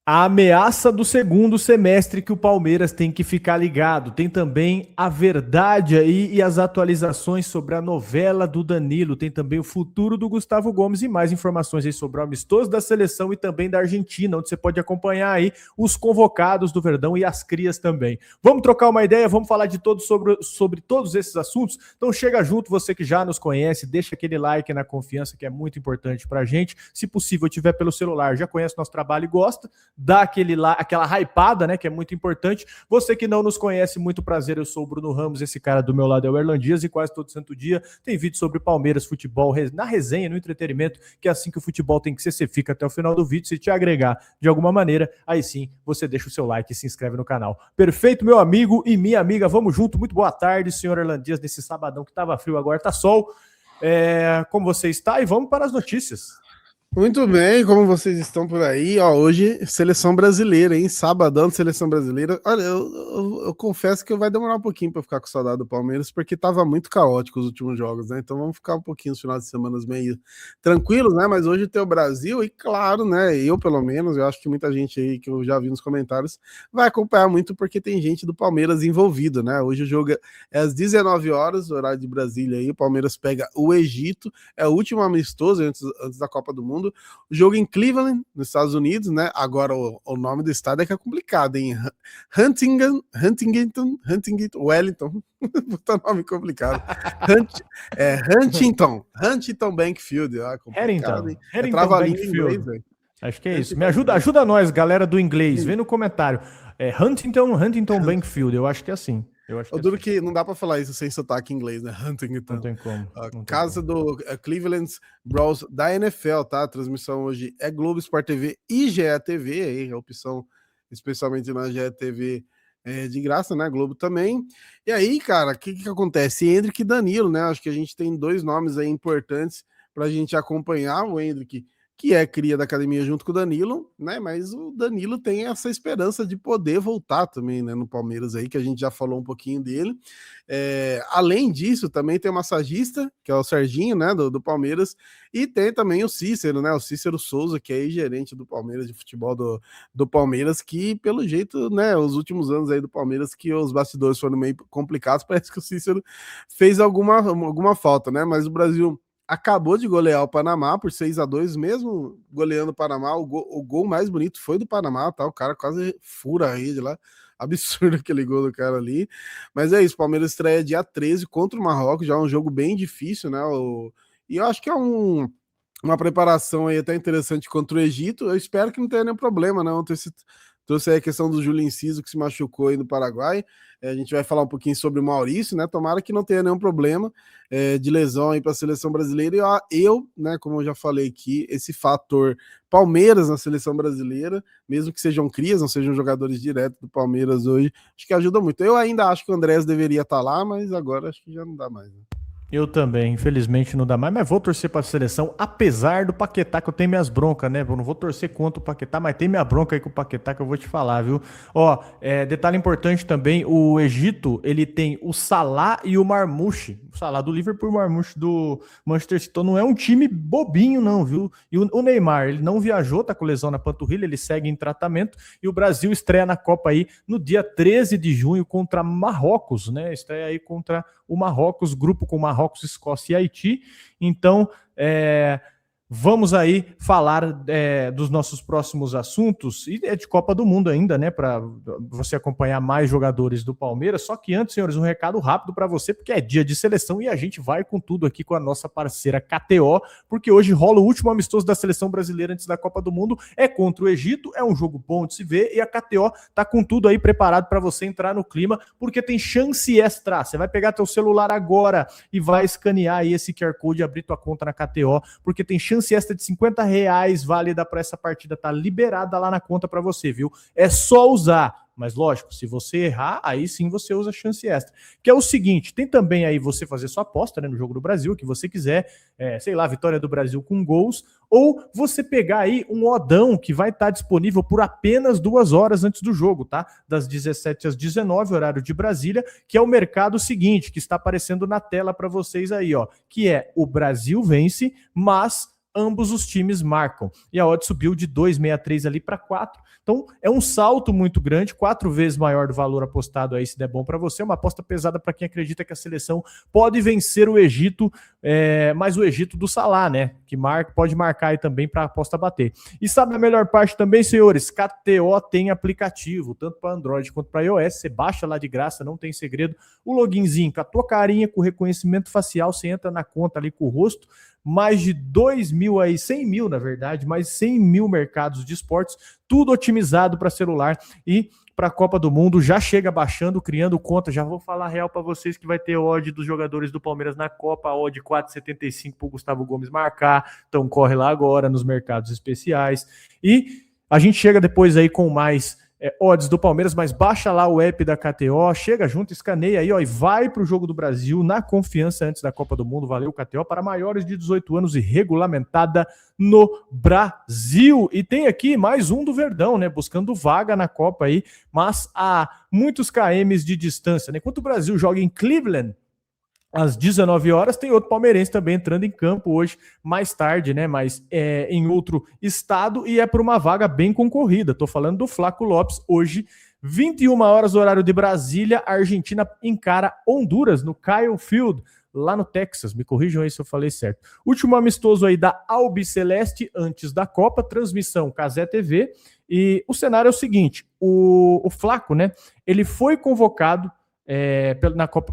A ameaça do segundo semestre que o Palmeiras tem que ficar ligado. Tem também a verdade aí e as atualizações sobre a novela do Danilo. Tem também o futuro do Gustavo Gomes e mais informações aí sobre o amistoso da seleção e também da Argentina, onde você pode acompanhar aí os convocados do Verdão e as crias também. Vamos trocar uma ideia, vamos falar de todos sobre todos esses assuntos? Então chega junto, você que já nos conhece, deixa aquele like na confiança que é muito importante pra gente. Se possível, tiver pelo celular, já conhece nosso trabalho e gosta, dá aquela hypada, né, que é muito importante. Você que não nos conhece, muito prazer, eu sou o Bruno Ramos, esse cara do meu lado é o Erlan Dias e quase todo santo dia tem vídeo sobre Palmeiras, futebol, na resenha, no entretenimento, que é assim que o futebol tem que ser. Você fica até o final do vídeo, se te agregar de alguma maneira, aí sim, você deixa o seu like e se inscreve no canal. Perfeito, meu amigo e minha amiga, vamos junto, muito boa tarde, senhor Erlan Dias, nesse sabadão que tava frio, agora tá sol. Como você está? E vamos para as notícias. Muito bem, como vocês estão por aí? Ó, hoje, seleção brasileira, hein? Sabadão de seleção brasileira. Olha, eu confesso que vai demorar um pouquinho para ficar com saudade do Palmeiras, porque tava muito caótico os últimos jogos, né? Então vamos ficar um pouquinho nos finais de semana meio tranquilos, né? Mas hoje tem o Brasil, e claro, né? Eu, pelo menos, eu acho que muita gente aí que eu já vi nos comentários vai acompanhar muito, porque tem gente do Palmeiras envolvido, né? Hoje o jogo é às 19 horas, horário de Brasília aí. O Palmeiras pega o Egito, é o último amistoso antes da Copa do Mundo. O jogo em Cleveland, nos Estados Unidos, né? Agora o nome do estado é que é complicado, hein? Huntington, Wellington. Puta nome complicado. Huntington Bankfield. Ah, complicado, hein? É Harrington trava-língua em inglês, Bankfield. velho. Acho que é isso. Me Huntington ajuda nós, galera do inglês. Vê Bankfield. no comentário. Huntington Bankfield. Eu acho que é assim. O duro que não dá pra falar isso sem sotaque em inglês, né? Não Huntington. tem como. Não tem Casa como. do Cleveland Browns da NFL, tá? A transmissão hoje é Globo Sport TV e GE TV, aí a opção, especialmente na GE TV, de graça, né? Globo também. E aí, cara, o que acontece? Hendrick e Danilo, né? Acho que a gente tem dois nomes aí importantes pra gente acompanhar. O Hendrick, que é cria da academia junto com o Danilo, né? Mas o Danilo tem essa esperança de poder voltar também, né? No Palmeiras aí, que a gente já falou um pouquinho dele. Além disso, também tem o massagista, que é o Serginho, né? Do Palmeiras, e tem também o Cícero, né? O Cícero Souza, que é gerente do Palmeiras, de futebol do Palmeiras, que pelo jeito, né? Os últimos anos aí do Palmeiras, que os bastidores foram meio complicados, parece que o Cícero fez alguma falta, né? Mas o Brasil acabou de golear o Panamá por 6-2, mesmo goleando o Panamá, o gol mais bonito foi do Panamá, tá? O cara quase fura a rede lá. Absurdo aquele gol do cara ali. Mas é isso, o Palmeiras estreia dia 13 contra o Marrocos, já é um jogo bem difícil, né? E eu acho que é uma preparação aí até interessante contra o Egito. Eu espero que não tenha nenhum problema, não. Trouxe aí a questão do Júlio Enciso, que se machucou aí no Paraguai. A gente vai falar um pouquinho sobre o Maurício, né? Tomara que não tenha nenhum problema de lesão aí para a seleção brasileira. E né, como eu já falei aqui, esse fator Palmeiras na seleção brasileira, mesmo que sejam crias, não sejam jogadores diretos do Palmeiras hoje, acho que ajuda muito. Eu ainda acho que o Andrés deveria estar lá, mas agora acho que já não dá mais, né? Eu também, infelizmente não dá mais, mas vou torcer para a seleção, apesar do Paquetá, que eu tenho minhas broncas, né? Eu não vou torcer contra o Paquetá, mas tem minha bronca aí com o Paquetá que eu vou te falar, viu? Ó, detalhe importante também, o Egito, ele tem o Salah e o Marmouche. O Salah do Liverpool e o Marmouche do Manchester City. Então não é um time bobinho não, viu? E o Neymar, ele não viajou, tá com lesão na panturrilha, ele segue em tratamento, e o Brasil estreia na Copa aí no dia 13 de junho contra Marrocos, né? Estreia aí contra o Marrocos, grupo com Marrocos, Escócia e Haiti. Então, vamos aí falar dos nossos próximos assuntos, e é de Copa do Mundo ainda, né, para você acompanhar mais jogadores do Palmeiras. Só que antes, senhores, um recado rápido para você, porque é dia de seleção e a gente vai com tudo aqui com a nossa parceira KTO, porque hoje rola o último amistoso da seleção brasileira antes da Copa do Mundo, é contra o Egito, é um jogo bom de se ver, e a KTO tá com tudo aí preparado para você entrar no clima, porque tem chance extra. Você vai pegar teu celular agora e vai escanear aí esse QR Code e abrir tua conta na KTO, porque tem chance extra de R$50 válida para essa partida, tá liberada lá na conta para você, viu? É só usar. Mas lógico, se você errar, aí sim você usa a chance extra. Que é o seguinte, tem também aí você fazer sua aposta, né, no jogo do Brasil, que você quiser, sei lá, vitória do Brasil com gols, ou você pegar aí um odão que vai estar disponível por apenas 2 horas antes do jogo, tá? Das 17 às 19, horário de Brasília, que é o mercado seguinte, que está aparecendo na tela para vocês aí, ó, que é o Brasil vence, mas ambos os times marcam. E a odd subiu de 2,63 ali para 4. Então é um salto muito grande, 4 vezes maior do valor apostado aí, se der bom para você. Uma aposta pesada para quem acredita que a seleção pode vencer o Egito, mas o Egito do Salah, né? Que pode marcar aí também para a aposta bater. E sabe a melhor parte também, senhores? KTO tem aplicativo, tanto para Android quanto para iOS. Você baixa lá de graça, não tem segredo. O loginzinho com a tua carinha, com reconhecimento facial, você entra na conta ali com o rosto. Mais de 2 mil aí, 100 mil na verdade, mais 100 mil mercados de esportes, tudo otimizado para celular e para a Copa do Mundo, já chega baixando, criando conta, já vou falar real para vocês que vai ter odd dos jogadores do Palmeiras na Copa, odd 4,75 para o Gustavo Gomes marcar, então corre lá agora nos mercados especiais, e a gente chega depois aí com mais odds do Palmeiras, mas baixa lá o app da KTO, chega junto, escaneia aí, ó, e vai pro jogo do Brasil na confiança antes da Copa do Mundo. Valeu, KTO, para maiores de 18 anos e regulamentada no Brasil. E tem aqui mais um do Verdão, né, buscando vaga na Copa aí, mas a muitos kms de distância, né? Enquanto o Brasil joga em Cleveland, às 19 horas, tem outro palmeirense também entrando em campo hoje, mais tarde, né? Mas em outro estado e é por uma vaga bem concorrida. Tô falando do Flaco Lopes hoje, 21 horas, horário de Brasília. A Argentina encara Honduras no Kyle Field, lá no Texas. Me corrijam aí se eu falei certo. Último amistoso aí da Albiceleste antes da Copa, transmissão Cazé TV. E o cenário é o seguinte: o Flaco, né? Ele foi convocado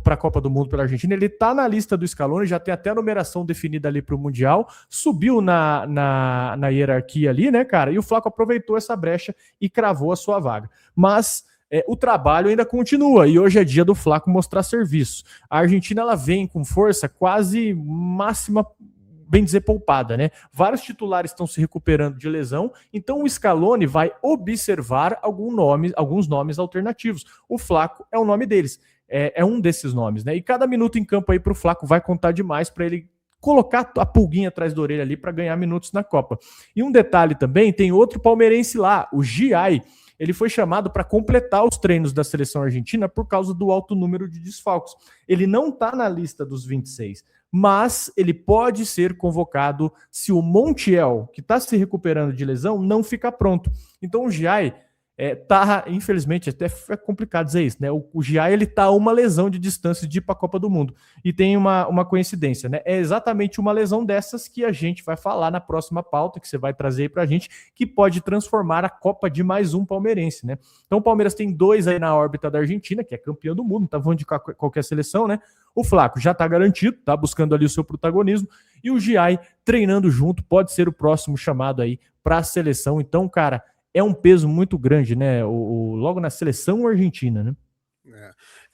para a Copa do Mundo pela Argentina, ele está na lista do Scaloni, já tem até a numeração definida ali para o Mundial, subiu na hierarquia ali, né, cara? E o Flaco aproveitou essa brecha e cravou a sua vaga. Mas o trabalho ainda continua, e hoje é dia do Flaco mostrar serviço. A Argentina, ela vem com força quase máxima, bem dizer, poupada, né? Vários titulares estão se recuperando de lesão, então o Scaloni vai observar alguns nomes alternativos. O Flaco é o nome deles, é um desses nomes, né? E cada minuto em campo aí para o Flaco vai contar demais para ele colocar a pulguinha atrás da orelha ali para ganhar minutos na Copa. E um detalhe também, tem outro palmeirense lá, o Giai. Ele foi chamado para completar os treinos da seleção argentina por causa do alto número de desfalques. Ele não está na lista dos 26, mas ele pode ser convocado se o Montiel, que está se recuperando de lesão, não ficar pronto. Então o Giai tá, infelizmente, até é complicado dizer isso, né? O Giai, ele tá a uma lesão de distância de ir para a Copa do Mundo. E tem uma coincidência, né? É exatamente uma lesão dessas que a gente vai falar na próxima pauta, que você vai trazer aí pra gente, que pode transformar a Copa de mais um palmeirense, né? Então o Palmeiras tem 2 aí na órbita da Argentina, que é campeão do mundo, tá falando de qualquer seleção, né? O Flaco já tá garantido, tá buscando ali o seu protagonismo, e o Giai treinando junto, pode ser o próximo chamado aí para a seleção. Então, cara, é um peso muito grande, né? Logo na seleção argentina, né?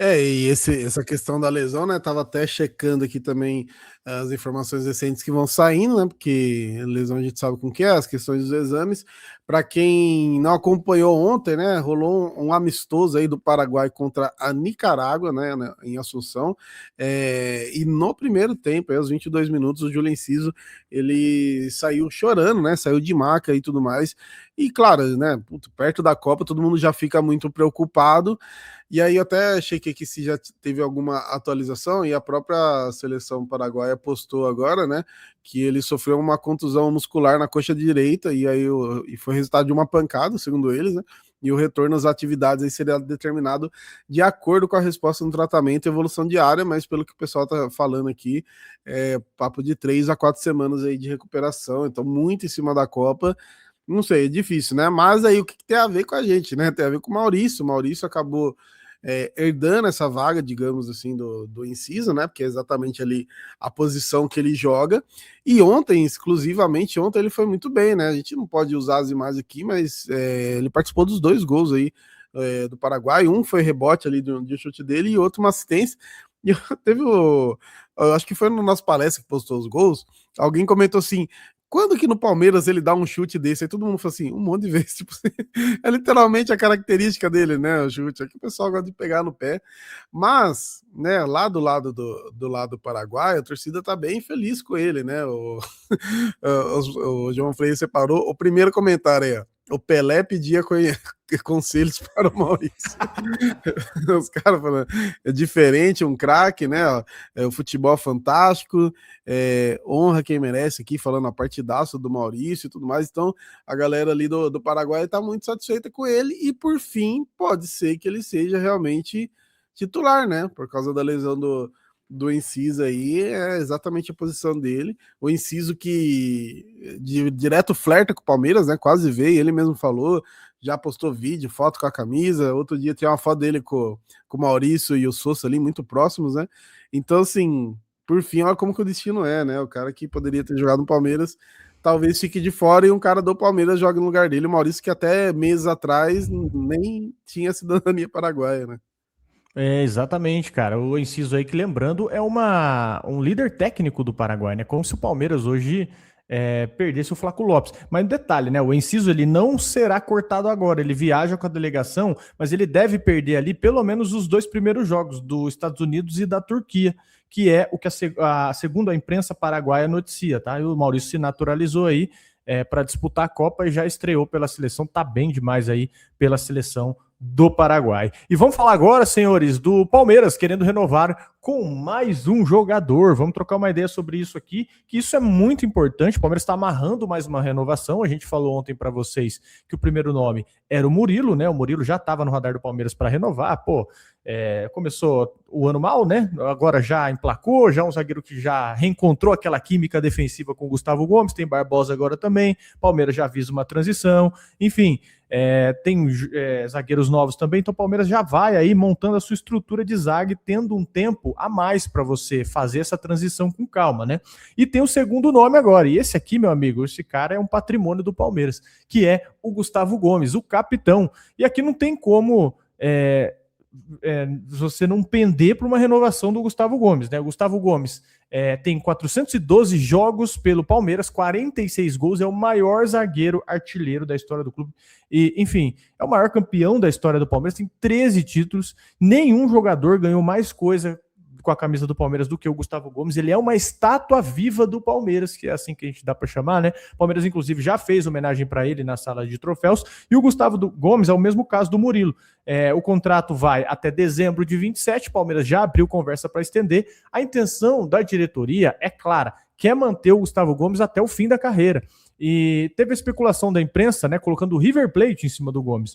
E essa questão da lesão, né? Tava até checando aqui também as informações recentes que vão saindo, né? Porque lesão a gente sabe com que é, as questões dos exames. Para quem não acompanhou ontem, né? Rolou um amistoso aí do Paraguai contra a Nicarágua, né? Em Assunção. E no primeiro tempo, aos 22 minutos, o Júlio Enciso, ele saiu chorando, né? Saiu de maca e tudo mais. E claro, né? Perto da Copa, todo mundo já fica muito preocupado. E aí eu até chequei aqui se já teve alguma atualização, e a própria seleção paraguaia postou agora, né, que ele sofreu uma contusão muscular na coxa direita, e aí e foi resultado de uma pancada, segundo eles, né, e o retorno às atividades aí seria determinado de acordo com a resposta no tratamento e evolução diária, mas pelo que o pessoal tá falando aqui, papo de 3 a 4 semanas aí de recuperação, então muito em cima da Copa. Não sei, é difícil, né? Mas aí o que tem a ver com a gente, né? Tem a ver com o Maurício. O Maurício acabou herdando essa vaga, digamos assim, do Enciso, né? Porque é exatamente ali a posição que ele joga. E ontem, exclusivamente, ele foi muito bem, né? A gente não pode usar as imagens aqui, mas ele participou dos 2 gols aí do Paraguai. Um foi rebote ali de chute dele e outro uma assistência. E teve eu acho que foi no nosso palestra que postou os gols. Alguém comentou assim: quando que no Palmeiras ele dá um chute desse? Aí todo mundo fala assim, um monte de vezes. Tipo, é literalmente a característica dele, né? O chute. Aqui o pessoal gosta de pegar no pé. Mas, né, lá do lado do lado paraguaio, a torcida tá bem feliz com ele, né? O João Freire separou o primeiro comentário aí, ó. o Pelé pedia conselhos para o Maurício. Os caras falando, é diferente, um craque, né? O futebol fantástico, honra quem merece aqui, falando a partidaça do Maurício e tudo mais. Então, a galera ali do Paraguai está muito satisfeita com ele e, por fim, pode ser que ele seja realmente titular, né? Por causa da lesão do Enciso aí, é exatamente a posição dele. O Enciso que direto flerta com o Palmeiras, né? Quase veio, ele mesmo falou, já postou vídeo, foto com a camisa. Outro dia tinha uma foto dele com o Maurício e o Sousa ali, muito próximos, né? Então, assim, por fim, olha como que o destino é, né? O cara que poderia ter jogado no Palmeiras talvez fique de fora e um cara do Palmeiras joga no lugar dele. O Maurício, que até meses atrás nem tinha cidadania paraguaia, né? É, exatamente, cara. O Enciso aí, que lembrando, é um líder técnico do Paraguai, né? Como se o Palmeiras hoje perdesse o Flaco Lopes. Mas detalhe, né? O Enciso, ele não será cortado agora. Ele viaja com a delegação, mas ele deve perder ali pelo menos os 2 primeiros jogos dos Estados Unidos e da Turquia, que é o que segundo a imprensa paraguaia noticia, tá? E o Maurício se naturalizou aí para disputar a Copa e já estreou pela seleção. Tá bem demais aí pela seleção do Paraguai. E vamos falar agora, senhores, do Palmeiras querendo renovar com mais um jogador. Vamos trocar uma ideia sobre isso aqui, que isso é muito importante. O Palmeiras está amarrando mais uma renovação. A gente falou ontem para vocês que o primeiro nome era o Murilo, né? O Murilo já estava no radar do Palmeiras para renovar. Pô, começou o ano mal, né? Agora já emplacou, já um zagueiro que já reencontrou aquela química defensiva com o Gustavo Gomes, tem Barbosa agora também. Palmeiras já avisa uma transição. Enfim, tem zagueiros novos também, então o Palmeiras já vai aí montando a sua estrutura de zague, tendo um tempo a mais para você fazer essa transição com calma, né? E tem o segundo nome agora, e esse aqui, meu amigo, esse cara é um patrimônio do Palmeiras, que é o Gustavo Gomes, o capitão. E aqui não tem como você não pender para uma renovação do Gustavo Gomes, né? O Gustavo Gomes tem 412 jogos pelo Palmeiras, 46 gols, é o maior zagueiro artilheiro da história do clube. E, enfim, é o maior campeão da história do Palmeiras, tem 13 títulos. Nenhum jogador ganhou mais coisa com a camisa do Palmeiras do que o Gustavo Gomes. Ele é uma estátua viva do Palmeiras, que é assim que a gente dá para chamar, né? O Palmeiras, inclusive, já fez homenagem para ele na sala de troféus. E o Gustavo Gomes é o mesmo caso do Murilo. O contrato vai até dezembro de 27. O Palmeiras já abriu conversa para estender. A intenção da diretoria é clara, quer manter o Gustavo Gomes até o fim da carreira. E teve a especulação da imprensa, né, colocando o River Plate em cima do Gomes.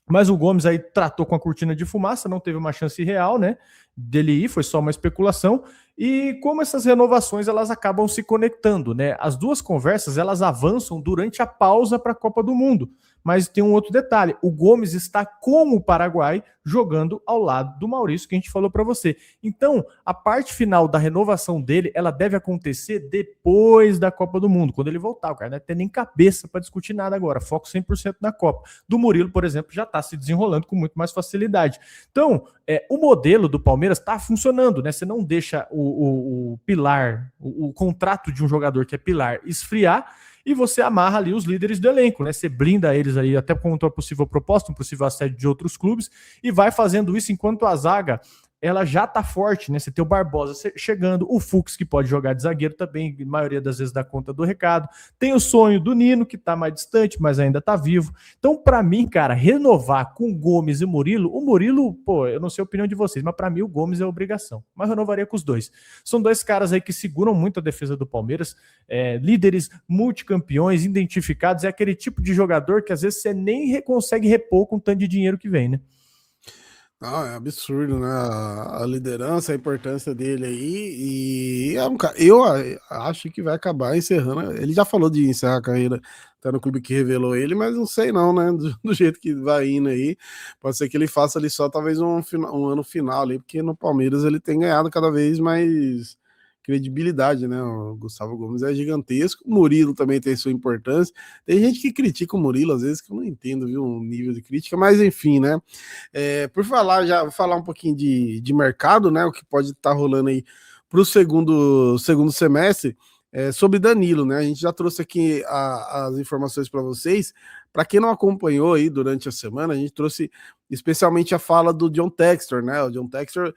Mas o Gomes aí tratou com a cortina de fumaça, não teve uma chance real, né, dele ir, foi só uma especulação. E como essas renovações, elas acabam se conectando, né? As duas conversas, elas avançam durante a pausa para a Copa do Mundo. Mas tem um outro detalhe, o Gomes está com o Paraguai jogando ao lado do Maurício, que a gente falou para você. Então, a parte final da renovação dele, ela deve acontecer depois da Copa do Mundo, quando ele voltar. O cara não tem nem cabeça para discutir nada agora, foco 100% na Copa. Do Murilo, por exemplo, já está se desenrolando com muito mais facilidade. Então, o modelo do Palmeiras está funcionando, né? Você não deixa o pilar, o contrato de um jogador que é pilar esfriar, e você amarra ali os líderes do elenco, né? Você blinda eles aí até contra a possível proposta, um possível assédio de outros clubes, e vai fazendo isso enquanto a zaga ela já tá forte, né? Você tem o Barbosa chegando, o Fux, que pode jogar de zagueiro também, a maioria das vezes dá conta do recado. Tem o sonho do Nino, que tá mais distante, mas ainda tá vivo. Então, para mim, cara, renovar com Gomes e Murilo, o Murilo, pô, eu não sei a opinião de vocês, mas para mim o Gomes é obrigação. Mas eu renovaria com os dois. São dois caras aí que seguram muito a defesa do Palmeiras, líderes multicampeões, identificados, é aquele tipo de jogador que às vezes você nem consegue repor com o tanto de dinheiro que vem, né? Não, é absurdo, né? A liderança, a importância dele aí. E é um cara, eu acho que vai acabar encerrando. Ele já falou de encerrar a carreira, tá no clube que revelou ele, mas não sei não, né? Do jeito que vai indo aí. Pode ser que ele faça ali só talvez um ano final ali, porque no Palmeiras ele tem ganhado cada vez mais credibilidade, né? O Gustavo Gomes é gigantesco, o Murilo também tem sua importância. Tem gente que critica o Murilo, às vezes, que eu não entendo, viu, o nível de crítica, mas enfim, né? Por falar, já vou falar um pouquinho de mercado, né? O que pode estar rolando aí para o segundo semestre, sobre Danilo, né? A gente já trouxe aqui as informações para vocês. Para quem não acompanhou aí durante a semana, a gente trouxe especialmente a fala do John Textor, né? O John Textor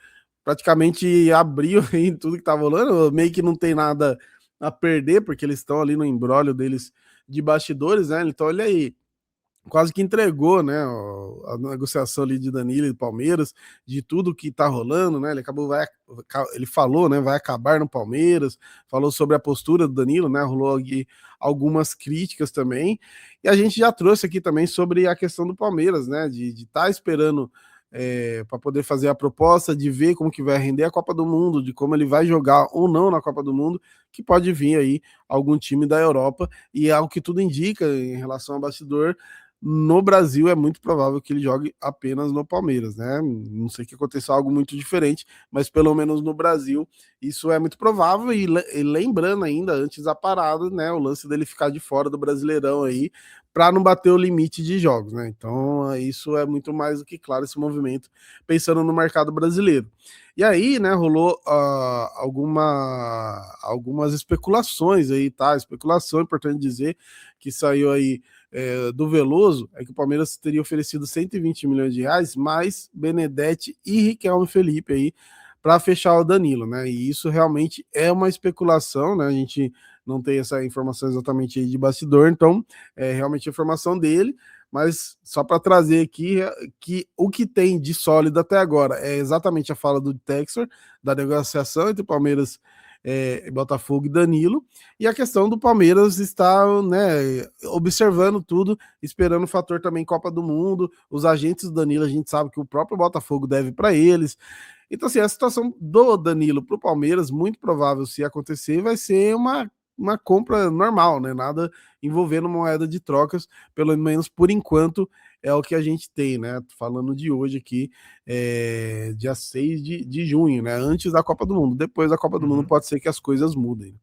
praticamente abriu aí tudo que tá rolando, meio que não tem nada a perder, porque eles estão ali no imbróglio deles de bastidores, né? Então, olha aí, quase que entregou, né, a negociação ali de Danilo e Palmeiras, de tudo que tá rolando, né, ele falou, né, vai acabar no Palmeiras, falou sobre a postura do Danilo, né, rolou aqui algumas críticas também, e a gente já trouxe aqui também sobre a questão do Palmeiras, né, de estar esperando para poder fazer a proposta, de ver como que vai render a Copa do Mundo, de como ele vai jogar ou não na Copa do Mundo, que pode vir aí algum time da Europa, e ao que tudo indica em relação ao bastidor, no Brasil é muito provável que ele jogue apenas no Palmeiras, né? Não sei que aconteça algo muito diferente, mas pelo menos no Brasil isso é muito provável. E lembrando ainda, antes da parada, né? O lance dele ficar de fora do Brasileirão aí, para não bater o limite de jogos, né? Então isso é muito mais do que claro, esse movimento, pensando no mercado brasileiro. E aí, né, rolou algumas especulações aí, tá? Especulação, importante dizer, que saiu aí do Veloso, é que o Palmeiras teria oferecido 120 milhões de reais, mais Benedetti e Riquelme Felipe aí, para fechar o Danilo, né? E isso realmente é uma especulação, né? A gente não tem essa informação exatamente aí de bastidor, então é realmente a informação dele, mas só para trazer aqui que o que tem de sólido até agora é exatamente a fala do Textor, da negociação entre Palmeiras, Botafogo e Danilo, e a questão do Palmeiras estar, né, observando tudo, esperando o fator também Copa do Mundo, os agentes do Danilo, a gente sabe que o próprio Botafogo deve para eles. Então, assim, a situação do Danilo para o Palmeiras, muito provável se acontecer, vai ser uma compra normal, né? Nada envolvendo moeda de trocas, pelo menos por enquanto é o que a gente tem, né? Falando de hoje aqui, dia 6 de junho, né? Antes da Copa do Mundo. Depois da Copa do Mundo pode ser que as coisas mudem.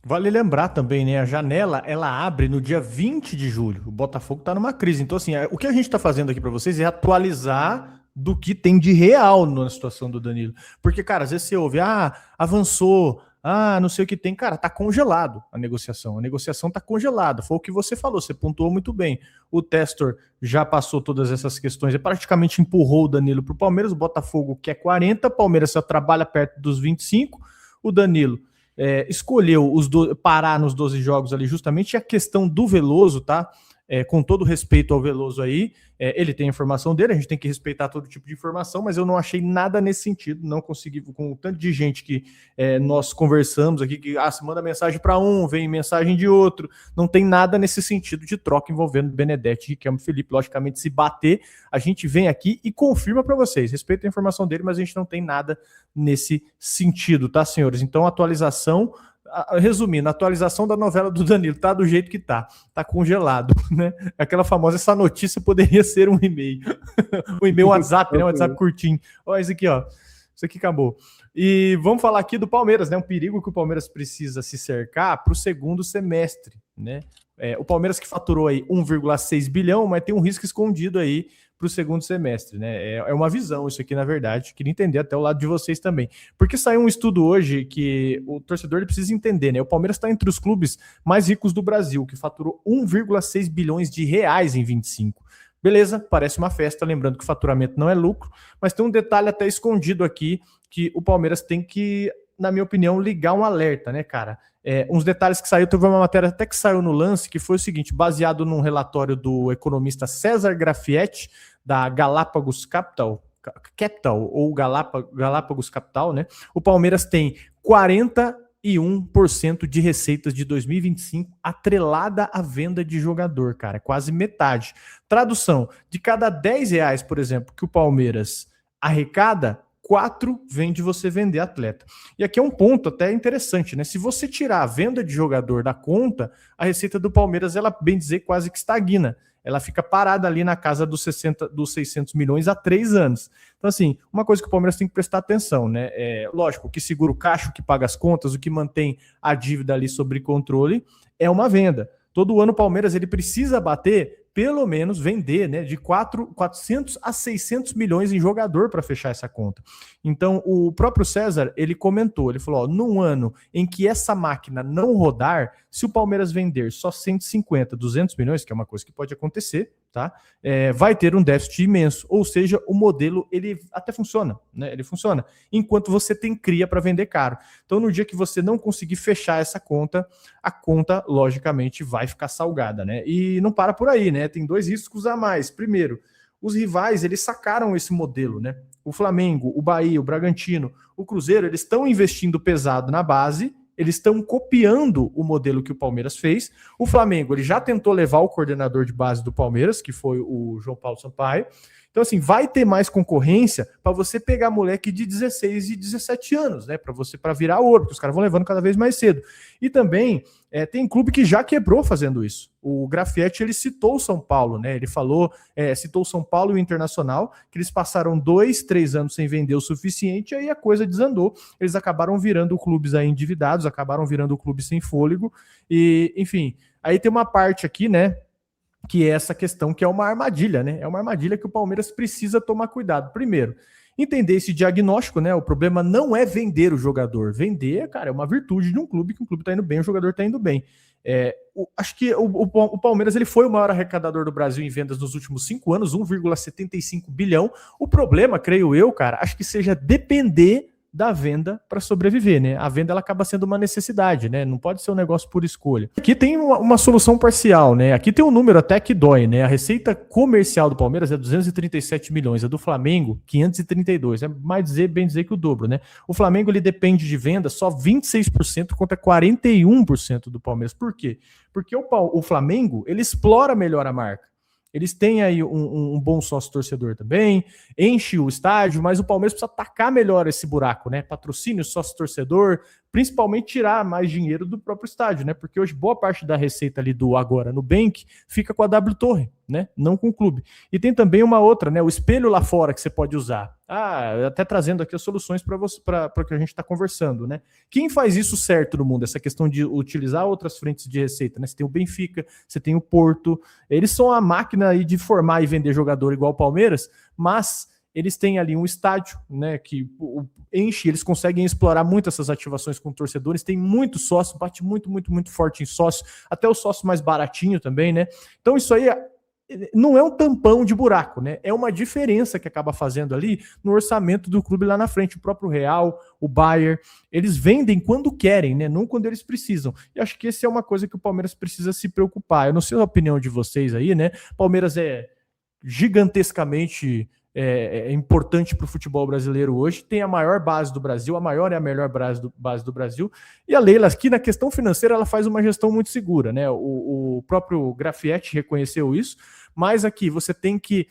Vale lembrar também, né? A janela, ela abre no dia 20 de julho. O Botafogo tá numa crise. Então, assim, o que a gente tá fazendo aqui para vocês é atualizar do que tem de real na situação do Danilo. Porque, cara, às vezes você ouve, avançou, não sei o que tem. Cara, tá congelado a negociação. A negociação tá congelada. Foi o que você falou, você pontuou muito bem. O Testor já passou todas essas questões, ele praticamente empurrou o Danilo pro Palmeiras. O Botafogo quer 40, o Palmeiras só trabalha perto dos 25. O Danilo escolheu parar nos 12 jogos ali justamente a questão do Veloso, tá? Com todo respeito ao Veloso aí, ele tem a informação dele, a gente tem que respeitar todo tipo de informação, mas eu não achei nada nesse sentido, não consegui, com o tanto de gente que nós conversamos aqui, que se manda mensagem para um, vem mensagem de outro, não tem nada nesse sentido de troca envolvendo Benedetti e Riquelme Felipe. Logicamente, se bater, a gente vem aqui e confirma para vocês, respeito a informação dele, mas a gente não tem nada nesse sentido, tá, senhores? Então, atualização, resumindo, a atualização da novela do Danilo tá do jeito que tá congelado, né? Aquela famosa, essa notícia poderia ser um e-mail. Um e-mail WhatsApp, né? Um WhatsApp curtinho. Olha isso aqui, ó. Isso aqui acabou. E vamos falar aqui do Palmeiras, né? Um perigo que o Palmeiras precisa se cercar para o segundo semestre, né? O Palmeiras que faturou aí 1,6 bilhão, mas tem um risco escondido aí para o segundo semestre, né? É uma visão isso aqui, na verdade. Queria entender até o lado de vocês também. Porque saiu um estudo hoje que o torcedor ele precisa entender, né? O Palmeiras está entre os clubes mais ricos do Brasil, que faturou 1,6 bilhões de reais em 25. Beleza, parece uma festa, lembrando que o faturamento não é lucro, mas tem um detalhe até escondido aqui, que o Palmeiras tem que, na minha opinião, ligar um alerta, né, cara? Uns detalhes que saiu, teve uma matéria até que saiu no Lance, que foi o seguinte, baseado num relatório do economista César Grafietti, da Galápagos Capital ou Galápagos Capital, né? O Palmeiras tem 41% de receitas de 2025 atrelada à venda de jogador, cara, quase metade. Tradução, de cada 10 reais, por exemplo, que o Palmeiras arrecada, 4 vem de você vender atleta. E aqui é um ponto até interessante, né? Se você tirar a venda de jogador da conta, a receita do Palmeiras, ela, bem dizer, quase que estagna. Ela fica parada ali na casa dos 600 milhões há 3 anos. Então, assim, uma coisa que o Palmeiras tem que prestar atenção, né? Lógico, o que segura o caixa, o que paga as contas, o que mantém a dívida ali sob controle é uma venda. Todo ano o Palmeiras ele precisa bater, pelo menos vender, né, de 400 a 600 milhões em jogador para fechar essa conta. Então, o próprio César, ele comentou, ele falou, num ano em que essa máquina não rodar, se o Palmeiras vender só 150, 200 milhões, que é uma coisa que pode acontecer, tá? Vai ter um déficit imenso, ou seja, o modelo ele até funciona, né? Ele funciona, enquanto você tem cria para vender caro. Então, no dia que você não conseguir fechar essa conta, a conta, logicamente, vai ficar salgada, né? E não para por aí, né? Tem 2 riscos a mais. Primeiro, os rivais, eles sacaram esse modelo, né? O Flamengo, o Bahia, o Bragantino, o Cruzeiro, eles estão investindo pesado na base, eles estão copiando o modelo que o Palmeiras fez. O Flamengo, ele já tentou levar o coordenador de base do Palmeiras, que foi o João Paulo Sampaio. Então, assim, vai ter mais concorrência para você pegar moleque de 16 e 17 anos, né? Para virar ouro, porque os caras vão levando cada vez mais cedo. E também tem clube que já quebrou fazendo isso. O Grafietti, ele citou o São Paulo, né? Ele falou, citou o São Paulo e o Internacional, que eles passaram 2, 3 anos sem vender o suficiente, e aí a coisa desandou. Eles acabaram virando clubes aí endividados, acabaram virando clubes sem fôlego. E, enfim, aí tem uma parte aqui, né? Que é essa questão que é uma armadilha, né? É uma armadilha que o Palmeiras precisa tomar cuidado. Primeiro, entender esse diagnóstico, né? O problema não é vender o jogador. Vender, cara, é uma virtude de um clube, que o clube tá indo bem, o jogador tá indo bem. Acho que o Palmeiras ele foi o maior arrecadador do Brasil em vendas nos últimos 5 anos, 1,75 bilhão. O problema, creio eu, cara, acho que seja depender da venda para sobreviver, né? A venda ela acaba sendo uma necessidade, né? Não pode ser um negócio por escolha. Aqui tem uma solução parcial, né? Aqui tem um número até que dói, né? A receita comercial do Palmeiras é 237 milhões, a do Flamengo 532, bem dizer que o dobro, né? O Flamengo ele depende de venda só 26% contra 41% do Palmeiras. Por quê? Porque o Flamengo ele explora melhor a marca. Eles têm aí um bom sócio-torcedor também, enche o estádio, mas o Palmeiras precisa atacar melhor esse buraco, né? Patrocínio, sócio-torcedor, principalmente tirar mais dinheiro do próprio estádio, né? Porque hoje boa parte da receita ali do agora Nubank fica com a W Torre, né? Não com o clube. E tem também uma outra, né? O espelho lá fora que você pode usar. Até trazendo aqui as soluções para o que a gente está conversando, né? Quem faz isso certo no mundo? Essa questão de utilizar outras frentes de receita, né? Você tem o Benfica, você tem o Porto, eles são a máquina aí de formar e vender jogador igual o Palmeiras, mas eles têm ali um estádio, né, que enche, eles conseguem explorar muito essas ativações com torcedores, tem muito sócio, bate muito, muito, muito forte em sócio, até o sócio mais baratinho também, né? Então isso aí não é um tampão de buraco, né? É uma diferença que acaba fazendo ali no orçamento do clube lá na frente. O próprio Real, o Bayern, eles vendem quando querem, né? Não quando eles precisam. E acho que essa é uma coisa que o Palmeiras precisa se preocupar. Eu não sei a opinião de vocês aí, né? Palmeiras é gigantescamente importante para o futebol brasileiro hoje, tem a maior base do Brasil, a maior e a melhor base do Brasil, e a Leila aqui na questão financeira ela faz uma gestão muito segura, né? O próprio Grafietti reconheceu isso, mas aqui você tem que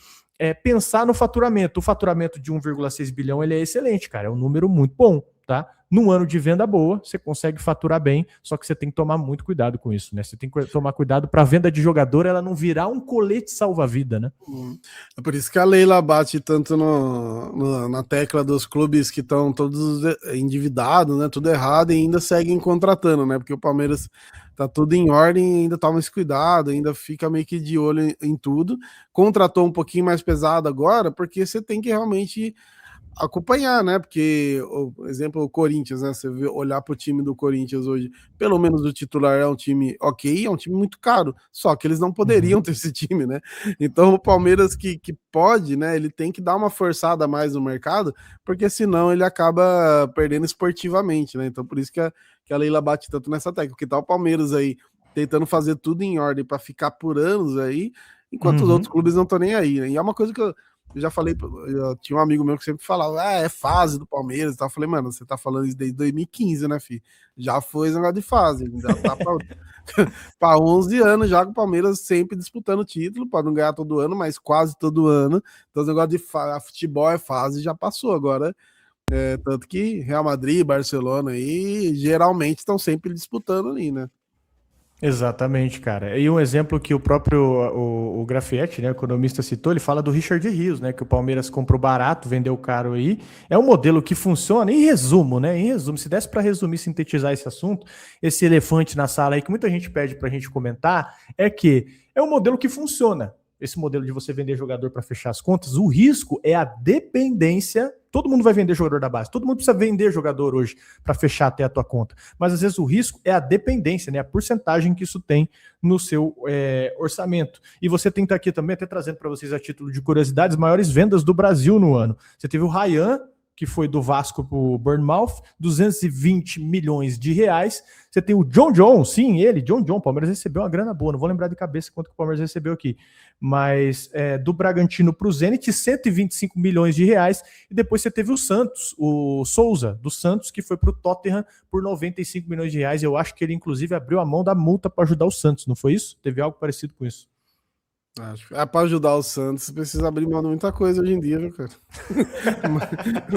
pensar no faturamento. O faturamento de 1,6 bilhão ele é excelente, cara, é um número muito bom, tá? Num ano de venda boa, você consegue faturar bem, só que você tem que tomar muito cuidado com isso, né? Você tem que tomar cuidado para a venda de jogador ela não virar um colete salva-vida, né? É por isso que a Leila bate tanto na tecla dos clubes que estão todos endividados, né? Tudo errado e ainda seguem contratando, né? Porque o Palmeiras tá tudo em ordem e ainda toma esse cuidado, ainda fica meio que de olho em tudo. Contratou um pouquinho mais pesado agora, porque você tem que realmente acompanhar, né? Porque, por exemplo, o Corinthians, né? Você olhar para o time do Corinthians hoje, pelo menos o titular é um time ok, é um time muito caro, só que eles não poderiam ter esse time, né? Então o Palmeiras que pode, né? Ele tem que dar uma forçada a mais no mercado, porque senão ele acaba perdendo esportivamente, né? Então por isso que a Leila bate tanto nessa tecla, porque tá o Palmeiras aí tentando fazer tudo em ordem para ficar por anos aí, enquanto os outros clubes não estão nem aí, né? E é uma coisa que eu já falei, eu tinha um amigo meu que sempre falava, é fase do Palmeiras e tal. Eu falei, mano, você tá falando isso desde 2015, né, filho? Já foi esse negócio de fase, já tá pra 11 anos já com o Palmeiras sempre disputando título, pode não ganhar todo ano, mas quase todo ano. Então, o negócio de futebol é fase, já passou agora. Tanto que Real Madrid, Barcelona aí, geralmente estão sempre disputando ali, né? Exatamente, cara. E um exemplo que o próprio o Grafietti, né, o economista citou, ele fala do Richard Rios, né, que o Palmeiras comprou barato, vendeu caro aí. É um modelo que funciona, em resumo, né? Em resumo, se desse para resumir, sintetizar esse assunto, esse elefante na sala aí que muita gente pede para a gente comentar, é que é um modelo que funciona. esse modelo de você vender jogador para fechar as contas, o risco é a dependência. Todo mundo vai vender jogador da base, todo mundo precisa vender jogador hoje para fechar até a tua conta. Mas às vezes o risco é a dependência, né? A porcentagem que isso tem no seu orçamento. E você tem que estar aqui também, até trazendo para vocês a título de curiosidade, as maiores vendas do Brasil no ano. Você teve o Ryan, que foi do Vasco para o Bournemouth, 220 milhões de reais. Você tem o John, sim, ele, John, o Palmeiras recebeu uma grana boa, não vou lembrar de cabeça quanto que o Palmeiras recebeu aqui, mas do Bragantino para o Zenit, 125 milhões de reais, e depois você teve o Santos, o Souza, do Santos, que foi para o Tottenham por 95 milhões de reais. Eu acho que ele, inclusive, abriu a mão da multa para ajudar o Santos, não foi isso? Teve algo parecido com isso. Acho. Para ajudar o Santos, precisa abrir mão de muita coisa hoje em dia, viu, cara?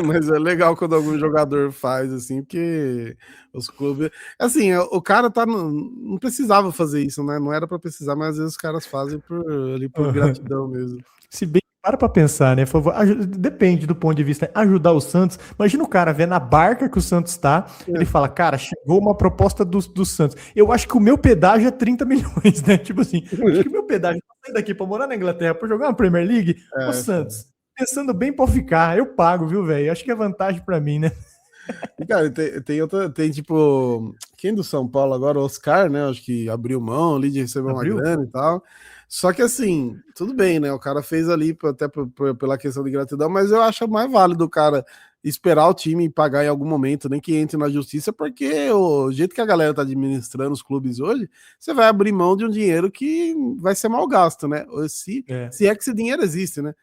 Mas é legal quando algum jogador faz, assim, porque os clubes. Assim, o cara não precisava fazer isso, né? Não era para precisar, mas às vezes os caras fazem por gratidão mesmo. Se bem para pensar, né? Depende do ponto de vista, né? Ajudar o Santos. Imagina o cara vendo a barca que o Santos tá, ele fala, cara, chegou uma proposta do Santos. Eu acho que o meu pedágio é 30 milhões, né? Tipo assim, acho que o meu pedágio pra sair daqui pra morar na Inglaterra, pra jogar uma Premier League, o Santos, pensando bem pra ficar, eu pago, viu, velho? Acho que é vantagem pra mim, né? Cara, tem tipo, quem do São Paulo agora, o Oscar, né? Acho que abriu mão ali de receber uma grana e tal. Só que assim, tudo bem, né? O cara fez ali até pela questão de gratidão, mas eu acho mais válido o cara esperar o time pagar em algum momento, nem que entre na justiça, porque o jeito que a galera tá administrando os clubes hoje, você vai abrir mão de um dinheiro que vai ser mal gasto, né? Se é que esse dinheiro existe, né?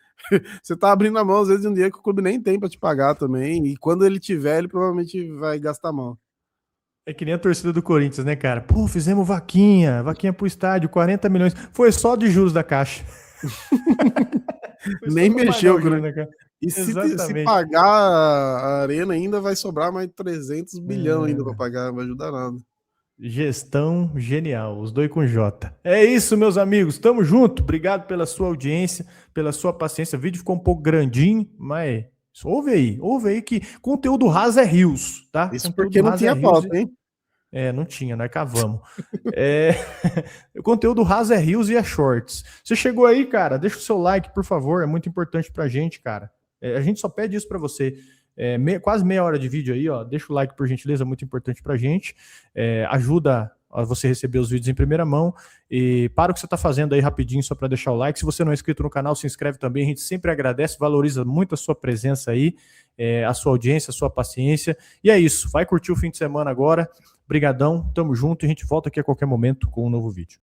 Você tá abrindo a mão, às vezes, de um dinheiro que o clube nem tem para te pagar também, e quando ele tiver, ele provavelmente vai gastar mão. É que nem a torcida do Corinthians, né, cara? Pô, fizemos vaquinha pro estádio, 40 milhões. Foi só de juros da Caixa. Nem mexeu, né, cara? E se pagar a arena ainda vai sobrar mais 300 bilhões ainda para pagar, não vai ajudar nada. Gestão genial, os dois com J. É isso, meus amigos, tamo junto. Obrigado pela sua audiência, pela sua paciência. O vídeo ficou um pouco grandinho, mas ouve aí que conteúdo raso é rios, tá? Isso conteúdo porque não tinha pauta, hein? Não tinha, nós cavamos. O conteúdo raso é rios e é shorts. Você chegou aí, cara, deixa o seu like, por favor, é muito importante pra gente, cara. A gente só pede isso pra você. Quase meia hora de vídeo aí, ó. Deixa o like, por gentileza, muito importante pra gente. Ajuda a você receber os vídeos em primeira mão. E para o que você está fazendo aí rapidinho, só para deixar o like. Se você não é inscrito no canal, se inscreve também. A gente sempre agradece, valoriza muito a sua presença aí, a sua audiência, a sua paciência. E é isso. Vai curtir o fim de semana agora. Brigadão, tamo junto. E a gente volta aqui a qualquer momento com um novo vídeo.